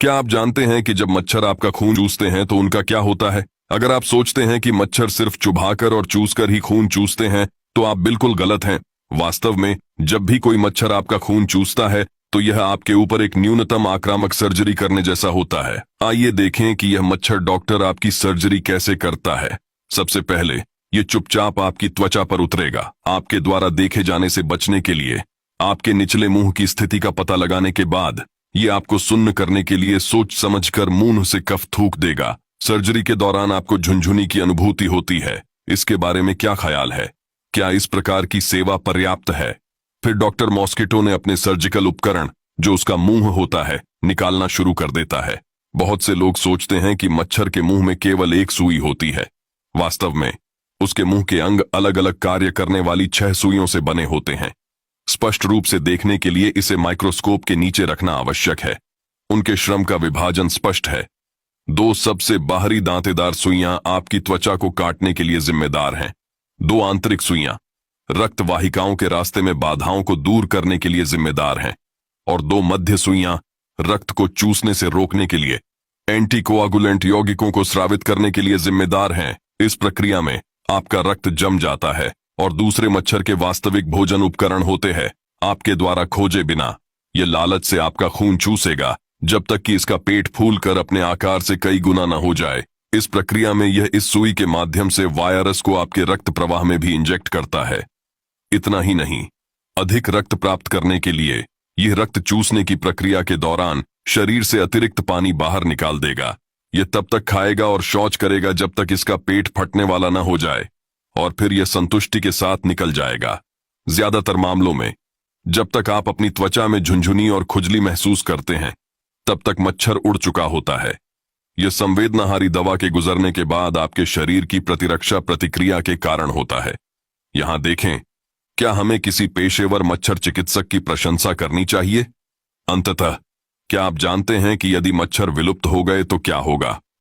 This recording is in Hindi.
क्या आप जानते हैं कि जब मच्छर आपका खून चूसते हैं तो उनका क्या होता है? अगर आप सोचते हैं कि मच्छर सिर्फ चुभाकर और चूसकर ही खून चूसते हैं, तो आप बिल्कुल गलत हैं। वास्तव में जब भी कोई मच्छर आपका खून चूसता है, तो यह आपके ऊपर एक न्यूनतम आक्रामक सर्जरी करने जैसा होता है। आइए देखें कि यह मच्छर डॉक्टर आपकी सर्जरी कैसे करता है। सबसे पहले ये चुपचाप आपकी त्वचा पर उतरेगा। आपके द्वारा देखे जाने से बचने के लिए आपके निचले मुंह की स्थिति का पता लगाने के बाद ये आपको सुन्न करने के लिए सोच समझकर मुंह से कफ थूक देगा। सर्जरी के दौरान आपको झुनझुनी की अनुभूति होती है। इसके बारे में क्या ख्याल है? क्या इस प्रकार की सेवा पर्याप्त है? फिर डॉक्टर मॉस्किटो ने अपने सर्जिकल उपकरण, जो उसका मुंह होता है, निकालना शुरू कर देता है। बहुत से लोग सोचते हैं कि मच्छर के मुंह में केवल एक सुई होती है। वास्तव में उसके मुंह के अंग अलग अलग कार्य करने वाली 6 सुइयों से बने होते हैं। स्पष्ट रूप से देखने के लिए इसे माइक्रोस्कोप के नीचे रखना आवश्यक है। उनके श्रम का विभाजन स्पष्ट है। 2 सबसे बाहरी दांतेदार सुइयां आपकी त्वचा को काटने के लिए जिम्मेदार हैं। 2 आंतरिक सुइयां रक्त वाहिकाओं के रास्ते में बाधाओं को दूर करने के लिए जिम्मेदार हैं, और 2 मध्य सुइयां रक्त को चूसने से रोकने के लिए, एंटीकोआगुलेंट यौगिकों को स्रावित करने के लिए जिम्मेदार हैं। इस प्रक्रिया में आपका रक्त जम जाता है और दूसरे मच्छर के वास्तविक भोजन उपकरण होते हैं आपके द्वारा खोजे बिना। यह लालच से आपका खून चूसेगा जब तक कि इसका पेट फूलकर अपने आकार से कई गुना न हो जाए। इस प्रक्रिया में यह इस सुई के माध्यम से वायरस को आपके रक्त प्रवाह में भी इंजेक्ट करता है। इतना ही नहीं, अधिक रक्त प्राप्त करने के लिए यह रक्त चूसने की प्रक्रिया के दौरान शरीर से अतिरिक्त पानी बाहर निकाल देगा। यह तब तक खाएगा और शौच करेगा जब तक इसका पेट फटने वाला न हो जाए, और फिर यह संतुष्टि के साथ निकल जाएगा। ज्यादातर मामलों में जब तक आप अपनी त्वचा में झुनझुनी और खुजली महसूस करते हैं, तब तक मच्छर उड़ चुका होता है। यह संवेदनाहारी दवा के गुजरने के बाद आपके शरीर की प्रतिरक्षा प्रतिक्रिया के कारण होता है। यहां देखें, क्या हमें किसी पेशेवर मच्छर चिकित्सक की प्रशंसा करनी चाहिए? अंततः क्या आप जानते हैं कि यदि मच्छर विलुप्त हो गए तो क्या होगा?